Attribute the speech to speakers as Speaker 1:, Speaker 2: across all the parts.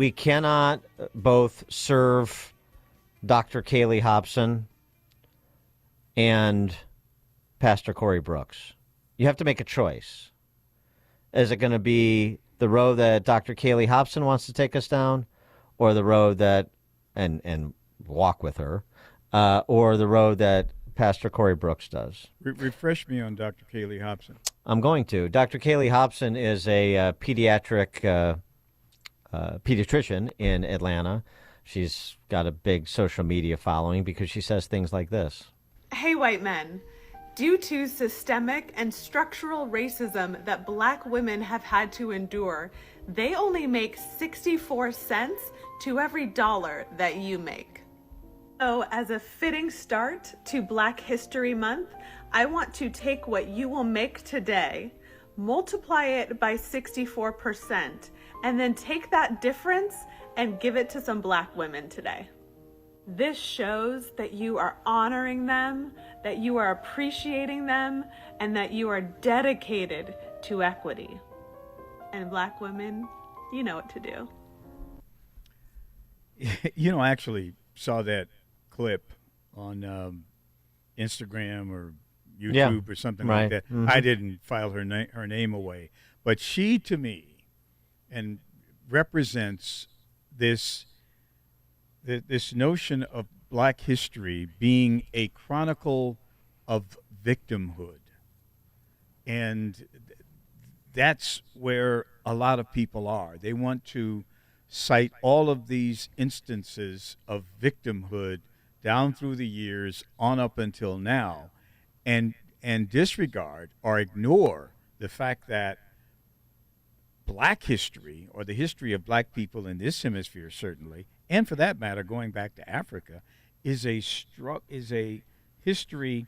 Speaker 1: We cannot both serve Dr. Kaylee Hobson and Pastor Corey Brooks. You have to make a choice. Is it going to be the road that Dr. Kaylee Hobson wants to take us down, or the road that, and walk with her, or the road that Pastor Corey Brooks does?
Speaker 2: Refresh me on Dr. Kaylee Hobson.
Speaker 1: I'm going to. Dr. Kaylee Hobson is a pediatrician in Atlanta. She's got a big social media following because she says things like this.
Speaker 3: Hey, white men. Due to systemic and structural racism that black women have had to endure, they only make 64 cents to every dollar that you make. So as a fitting start to Black History Month, I want to take what you will make today, multiply it by 64%, and then take that difference and give it to some black women today. This shows that you are honoring them, that you are appreciating them, and that you are dedicated to equity. And black women, you know what to do.
Speaker 2: You know, I actually saw that clip on Instagram or YouTube or something like that. Mm-hmm. I didn't file her name away, but she, to me, and represents this notion of black history being a chronicle of victimhood. And that's where a lot of people are. They want to cite all of these instances of victimhood down through the years on up until now, and disregard or ignore the fact that black history, or the history of black people in this hemisphere certainly, and for that matter going back to Africa, is a history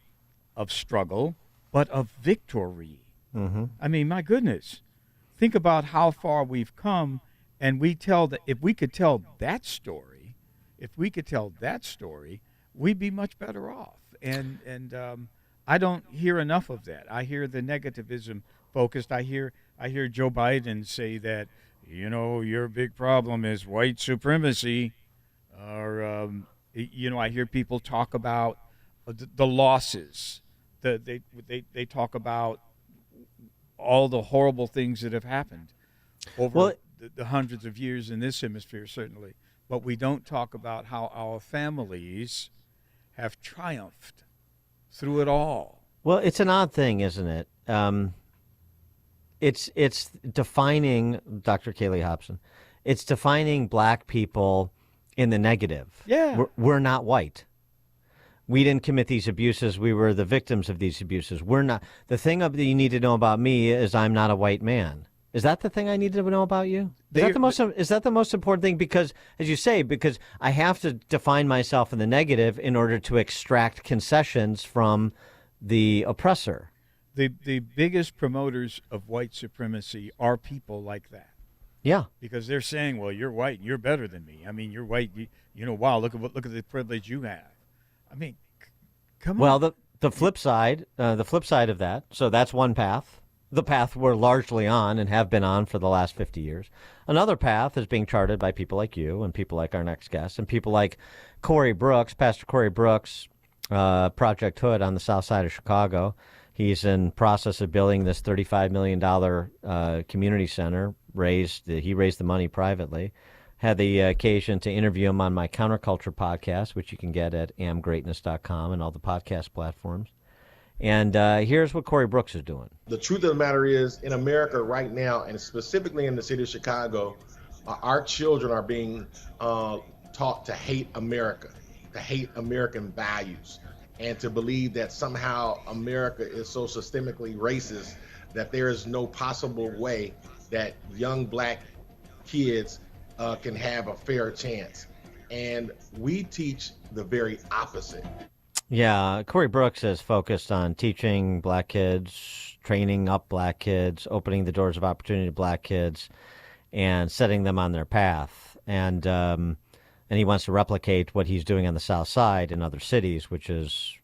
Speaker 2: of struggle, but of victory. Mm-hmm. I mean, my goodness, think about how far we've come, and we tell that if we could tell that story, we'd be much better off. And I don't hear enough of that. I hear the negativism focused. I hear Joe Biden say that, you know, your big problem is white supremacy, or I hear people talk about the losses. They talk about all the horrible things that have happened over the hundreds of years in this hemisphere, certainly. But we don't talk about how our families have triumphed through it all.
Speaker 1: Well, it's an odd thing, isn't it? It's defining, Dr. Kaylee Hobson, it's defining black people in the negative.
Speaker 2: Yeah.
Speaker 1: We're not white. We didn't commit these abuses. We were the victims of these abuses. We're not. The thing that you need to know about me is I'm not a white man. Is that the thing I need to know about you? Is that the most important thing? Because, as you say, because I have to define myself in the negative in order to extract concessions from the oppressor.
Speaker 2: The biggest promoters of white supremacy are people like that.
Speaker 1: Yeah,
Speaker 2: because they're saying, "Well, you're white, and you're better than me. I mean, you're white. You know, wow, look at the privilege you have." I mean, come on.
Speaker 1: Well, the flip side of that. So that's one path. The path we're largely on and have been on for the last 50 years. Another path is being charted by people like you and people like our next guest and people like Corey Brooks, Pastor Corey Brooks, Project Hood on the south side of Chicago. He's in process of building this $35 million community center. He raised the money privately. Had the occasion to interview him on my Counterculture podcast, which you can get at amgreatness.com and all the podcast platforms. And here's what Corey Brooks is doing.
Speaker 4: The truth of the matter is, in America right now, and specifically in the city of Chicago, our children are being taught to hate America, to hate American values, and to believe that somehow America is so systemically racist that there is no possible way that young black kids can have a fair chance. And we teach the very opposite.
Speaker 1: Yeah, Corey Brooks is focused on teaching black kids, training up black kids, opening the doors of opportunity to black kids, and setting them on their path. And he wants to replicate what he's doing on the South Side in other cities, which is,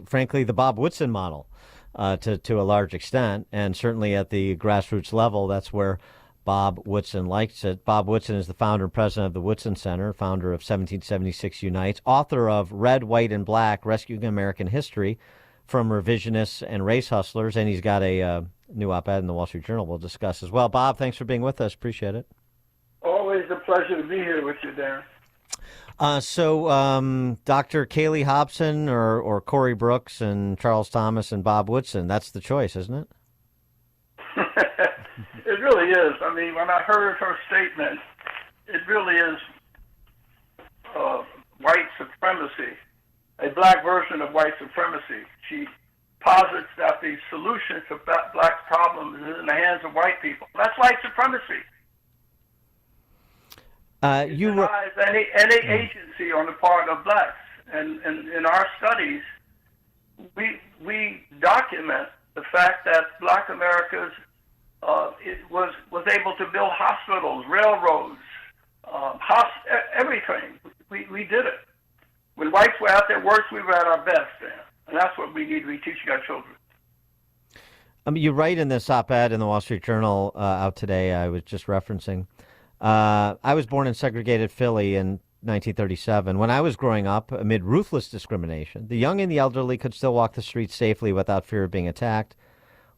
Speaker 1: frankly, the Bob Woodson model to a large extent. And certainly at the grassroots level, that's where Bob Woodson likes it. Bob Woodson is the founder and president of the Woodson Center, founder of 1776 Unites, author of Red, White, and Black, Rescuing American History from Revisionists and Race Hustlers, and he's got a new op-ed in the Wall Street Journal we'll discuss as well. Bob, thanks for being with us. Appreciate it.
Speaker 5: Always a pleasure to be here with you, Darren.
Speaker 1: So Dr. Kaylee Hobson or Corey Brooks and Charles Thomas and Bob Woodson, that's the choice, isn't it?
Speaker 5: It really is. I mean, when I heard her statement, it really is white supremacy, a black version of white supremacy. She posits that the solution to black problems is in the hands of white people. That's white supremacy. It denies any agency on the part of blacks. And in our studies, we document the fact that Black Americans was able to build hospitals, railroads, everything. We did it. When whites were at their worst, we were at our best then. And that's what we need to be teaching our children.
Speaker 1: You write in this op-ed in the Wall Street Journal out today, I was just referencing, I was born in segregated Philly in 1937. When I was growing up, amid ruthless discrimination, the young and the elderly could still walk the streets safely without fear of being attacked.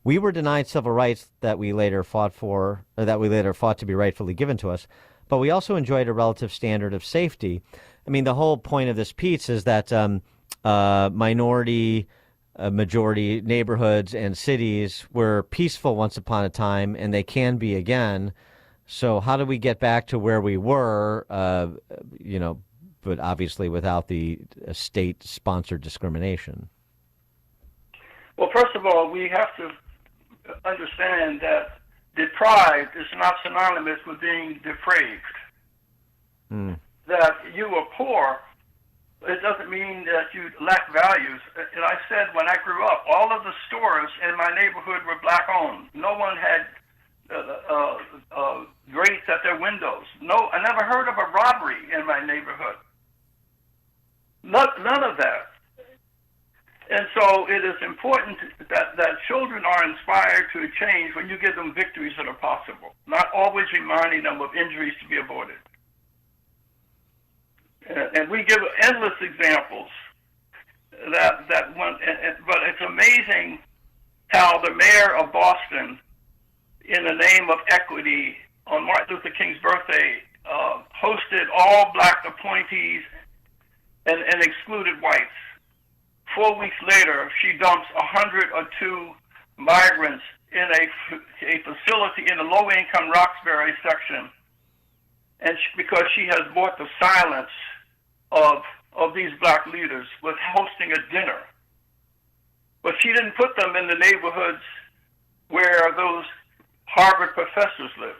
Speaker 1: We were denied civil rights that we later fought to be rightfully given to us, but we also enjoyed a relative standard of safety. I mean, the whole point of this piece is that minority, majority neighborhoods and cities were peaceful once upon a time, and they can be again. So how do we get back to where we were, but obviously without the state-sponsored discrimination?
Speaker 5: Well, first of all, we have to understand that deprived is not synonymous with being depraved. That you are poor, it doesn't mean that you lack values. And I said when I grew up, all of the stores in my neighborhood were black-owned. No one had grates at their windows. No, I never heard of a robbery in my neighborhood. None of that. And so it is important that children are inspired to change when you give them victories that are possible, not always reminding them of injuries to be avoided. And we give endless examples but it's amazing how the mayor of Boston, in the name of equity, on Martin Luther King's birthday, hosted all black appointees and excluded whites. 4 weeks later, she dumps 102 migrants in a facility in the low-income Roxbury section, and because she has bought the silence of these black leaders with hosting a dinner. But she didn't put them in the neighborhoods where those Harvard professors live.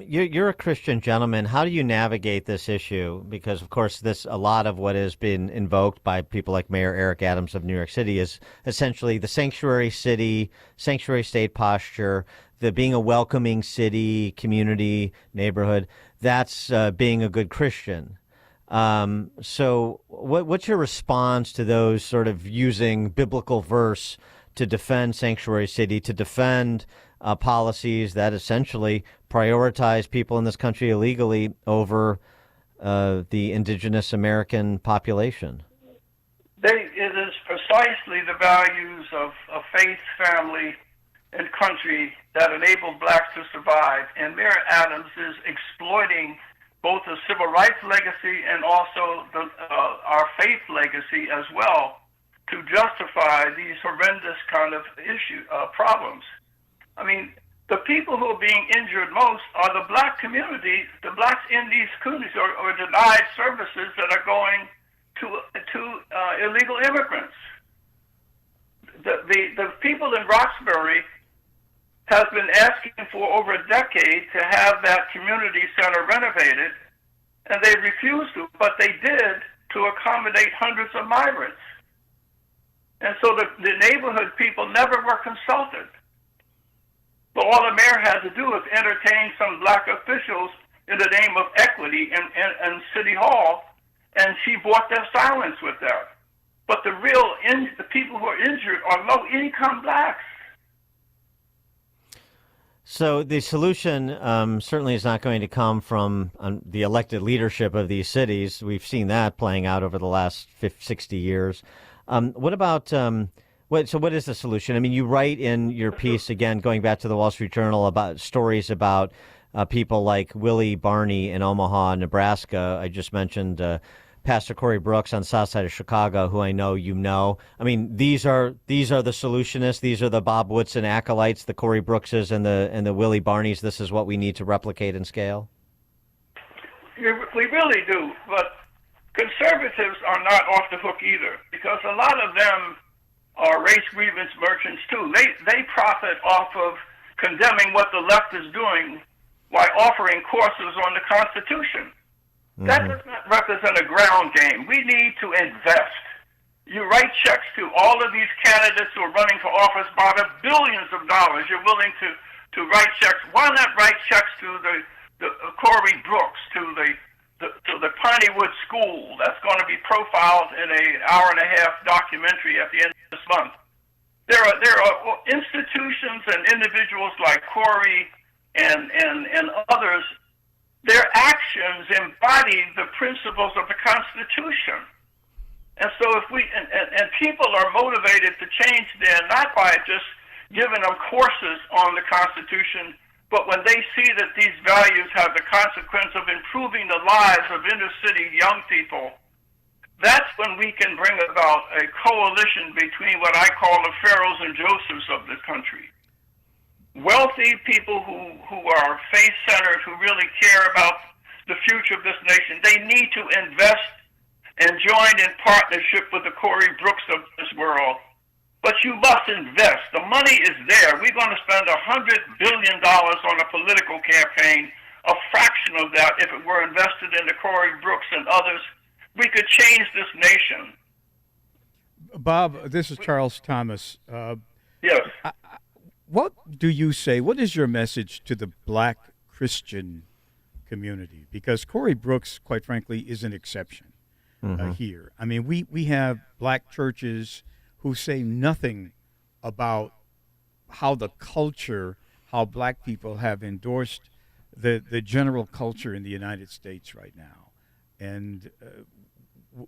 Speaker 1: You're a Christian gentleman. How do you navigate this issue? Because, of course, a lot of what has been invoked by people like Mayor Eric Adams of New York City is essentially the sanctuary city, sanctuary state posture, the being a welcoming city, community, neighborhood. That's being a good Christian. So what's your response to those sort of using biblical verse to defend sanctuary city, to defend policies that essentially prioritize people in this country illegally over the indigenous American population?
Speaker 5: It is precisely the values of faith, family, and country that enable blacks to survive. And Mayor Adams is exploiting both the civil rights legacy and also our faith legacy as well to justify these horrendous kind of problems. I mean, the people who are being injured most are the black community. The blacks in these communities are denied services that are going to illegal immigrants. The people in Roxbury have been asking for over a decade to have that community center renovated, and they refused to, but they did to accommodate hundreds of migrants. And so the neighborhood people never were consulted. But all the mayor had to do was entertain some black officials in the name of equity in City Hall, and she bought their silence with that. But the people who are injured are low-income blacks.
Speaker 1: So the solution certainly is not going to come from the elected leadership of these cities. We've seen that playing out over the last 60 years. What about what is the solution? I mean, you write in your piece, again, going back to the Wall Street Journal, about stories about people like Willie Barney in Omaha, Nebraska. I just mentioned Pastor Corey Brooks on the south side of Chicago, who I know you know. I mean, these are the solutionists. These are the Bob Woodson acolytes, the Corey Brookses and the Willie Barneys. This is what we need to replicate and scale.
Speaker 5: We really do, but conservatives are not off the hook either, because a lot of them are race grievance merchants too. They profit off of condemning what the left is doing by offering courses on the Constitution. Mm-hmm. That does not represent a ground game. We need to invest. You write checks to all of these candidates who are running for office by the billions of dollars. You're willing to write checks. Why not write checks to the Corey Brooks, to the Pineywood School that's going to be profiled in an hour-and-a-half documentary at the end of this month? There are institutions and individuals like Corey and others. Their actions embody the principles of the Constitution. And so if and people are motivated to change there, not by just giving them courses on the Constitution, but when they see that these values have the consequence of improving the lives of inner city young people, that's when we can bring about a coalition between what I call the Pharaohs and Josephs of this country. Wealthy people who are faith-centered, who really care about the future of this nation, they need to invest and join in partnership with the Corey Brooks of this world. But you must invest. The money is there. We're going to spend $100 billion on a political campaign. A fraction of that, if it were invested in the Corey Brooks and others, we could change this nation.
Speaker 2: Bob, this is Charles Thomas.
Speaker 5: Yes.
Speaker 2: What do you say? What is your message to the Black Christian community? Because Corey Brooks, quite frankly, is an exception here. I mean, we have black churches who say nothing about how the culture, how black people have endorsed the general culture in the United States right now, and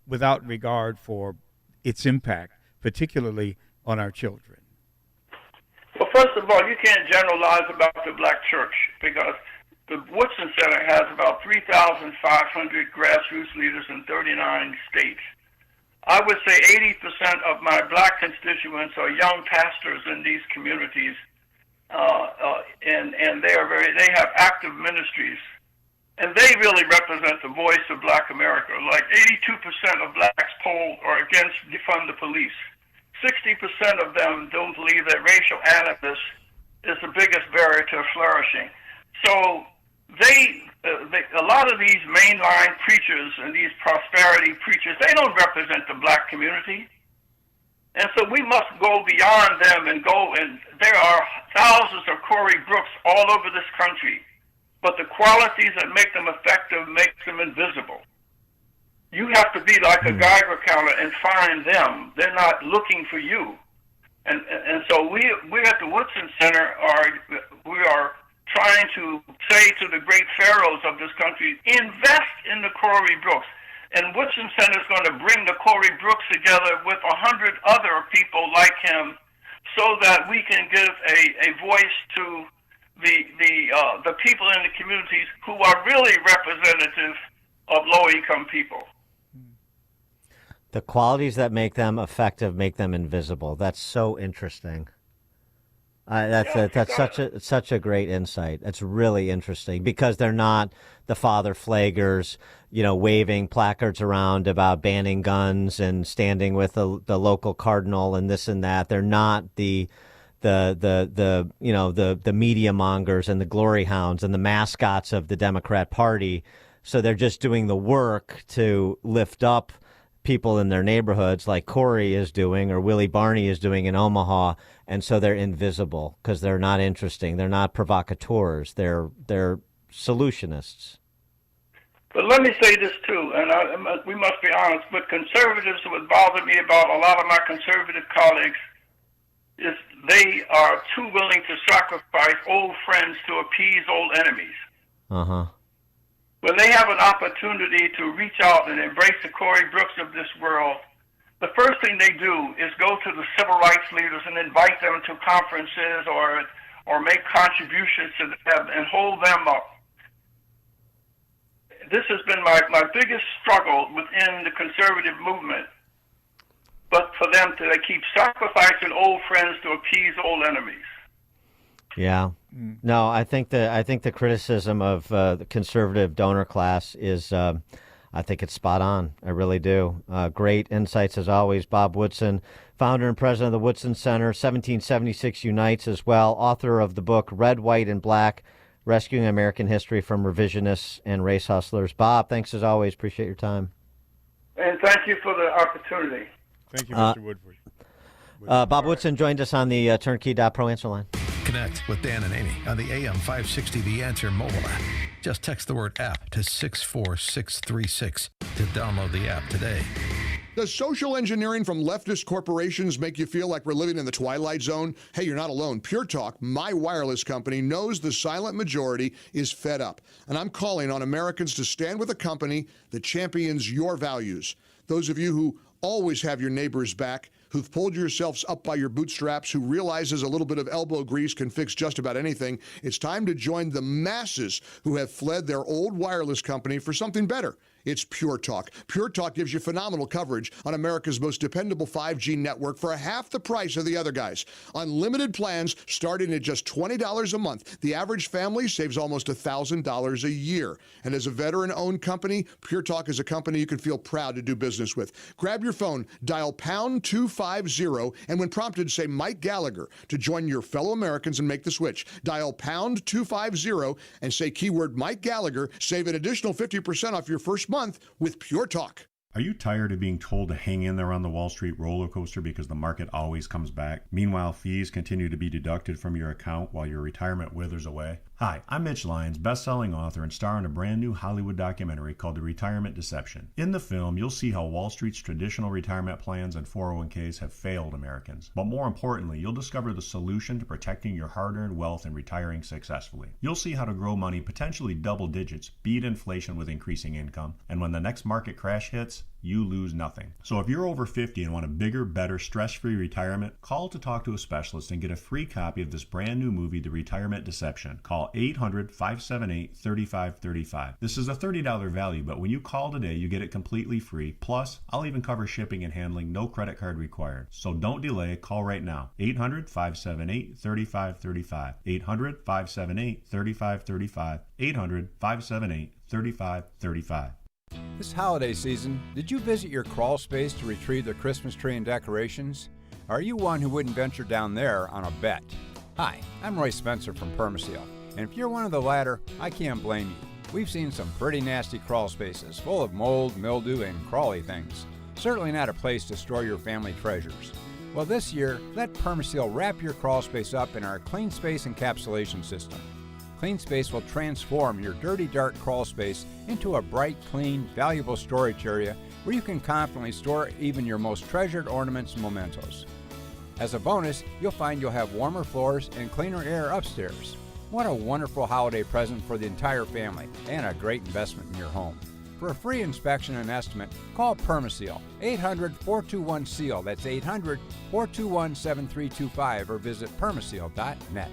Speaker 2: without regard for its impact, particularly on our children.
Speaker 5: Well, first of all, you can't generalize about the black church, because the Woodson Center has about 3,500 grassroots leaders in 39 states. I would say 80% of my black constituents are young pastors in these communities, and they have active ministries, and they really represent the voice of black America. Like 82% of blacks polled are against defund the police. 60% of them don't believe that racial animus is the biggest barrier to flourishing. So a lot of these mainline preachers and these prosperity preachers, they don't represent the black community. And so we must go beyond them and there are thousands of Corey Brooks all over this country, but the qualities that make them effective makes them invisible. You have to be like a Geiger counter and find them. They're not looking for you. And so we at the Woodson Center are trying to say to the great pharaohs of this country, invest in the Corey Brooks. And Woodson Center is going to bring the Corey Brooks together with 100 other people like him, so that we can give a voice to the people in the communities who are really representative of low-income people.
Speaker 1: The qualities that make them effective make them invisible. That's so interesting. That's such a great insight. That's really interesting, because they're not the father flaggers, waving placards around about banning guns and standing with the local cardinal and this and that. They're not the media mongers and the glory hounds and the mascots of the Democrat Party. So they're just doing the work to lift up people in their neighborhoods, like Corey is doing or Willie Barney is doing in Omaha, and so they're invisible because they're not interesting. They're not provocateurs. They're solutionists.
Speaker 5: But let me say this too, and we must be honest. But conservatives, what bothers me about a lot of my conservative colleagues, is they are too willing to sacrifice old friends to appease old enemies.
Speaker 1: Uh-huh.
Speaker 5: When they have an opportunity to reach out and embrace the Cory Brooks of this world, the first thing they do is go to the civil rights leaders and invite them to conferences or make contributions to them and hold them up. This has been my biggest struggle within the conservative movement, but for them to they keep sacrificing old friends to appease old enemies.
Speaker 1: Yeah. No, I think the criticism of the conservative donor class is, I think it's spot on. I really do. Great insights as always. Bob Woodson, founder and president of the Woodson Center, 1776 Unites as well, author of the book Red, White, and Black, Rescuing American History from Revisionists and Race Hustlers. Bob, thanks as always. Appreciate your time.
Speaker 5: And thank you for the opportunity.
Speaker 2: Thank you, Mr. Woodford.
Speaker 1: Bob Woodson joined us on the Turnkey.pro answer line.
Speaker 6: Connect with Dan and Amy on the AM 560 The Answer mobile app. Just text the word app to 64636 to download the app today.
Speaker 7: Does social engineering from leftist corporations make you feel like we're living in the twilight zone? Hey, you're not alone. Pure Talk, my wireless company, knows the silent majority is fed up. And I'm calling on Americans to stand with a company that champions your values. Those of you who always have your neighbor's back, who've pulled yourselves up by your bootstraps, who realizes a little bit of elbow grease can fix just about anything, it's time to join the masses who have fled their old wireless company for something better. It's Pure Talk. Pure Talk gives you phenomenal coverage on America's most dependable 5G network for half the price of the other guys. Unlimited plans starting at just $20 a month. The average family saves almost $1,000 a year. And as a veteran-owned company, Pure Talk is a company you can feel proud to do business with. Grab your phone, dial pound 250, and when prompted, say Mike Gallagher to join your fellow Americans and make the switch. Dial pound 250 and say keyword Mike Gallagher. Save an additional 50% off your first month with Pure Talk.
Speaker 8: Are you tired of being told to hang in there on the Wall Street roller coaster because the market always comes back? Meanwhile, fees continue to be deducted from your account while your retirement withers away? Hi, I'm Mitch Lyons, best-selling author and star in a brand new Hollywood documentary called The Retirement Deception. In the film, you'll see how Wall Street's traditional retirement plans and 401ks have failed Americans. But more importantly, you'll discover the solution to protecting your hard-earned wealth and retiring successfully. You'll see how to grow money potentially double digits, beat inflation with increasing income, and when the next market crash hits, you lose nothing. So if you're over 50 and want a bigger, better, stress-free retirement, call to talk to a specialist and get a free copy of this brand new movie, The Retirement Deception. Call 800-578-3535. This is a $30 value, but when you call today, you get it completely free. Plus, I'll even cover shipping and handling, no credit card required. So don't delay, call right now. 800-578-3535. 800-578-3535. 800-578-3535.
Speaker 9: This holiday season, did you visit your crawl space to retrieve the Christmas tree and decorations? Are you one who wouldn't venture down there on a bet? Hi, I'm Roy Spencer from Permaseal, and if you're one of the latter, I can't blame you. We've seen some pretty nasty crawl spaces full of mold, mildew, and crawly things. Certainly not a place to store your family treasures. Well, this year, let Permaseal wrap your crawl space up in our Clean Space encapsulation system. Clean Space will transform your dirty, dark crawl space into a bright, clean, valuable storage area where you can confidently store even your most treasured ornaments and mementos. As a bonus, you'll find you'll have warmer floors and cleaner air upstairs. What a wonderful holiday present for the entire family and a great investment in your home. For a free inspection and estimate, call Permaseal, 800-421-SEAL. That's 800-421-7325 or visit permaseal.net.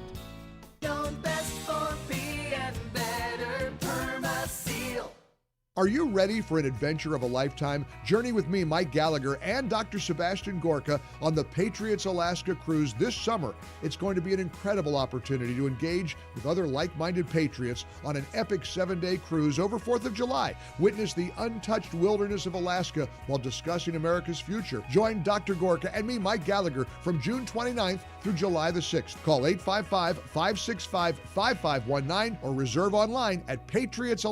Speaker 7: Are you ready for an adventure of a lifetime? Journey with me, Mike Gallagher, and Dr. Sebastian Gorka on the Patriots Alaska cruise this summer. It's going to be an incredible opportunity to engage with other like-minded patriots on an epic 7-day cruise over 4th of July. Witness the untouched wilderness of Alaska while discussing America's future. Join Dr. Gorka and me, Mike Gallagher, from June 29th through July the 6th. Call 855-565-5519 or reserve online at Patriots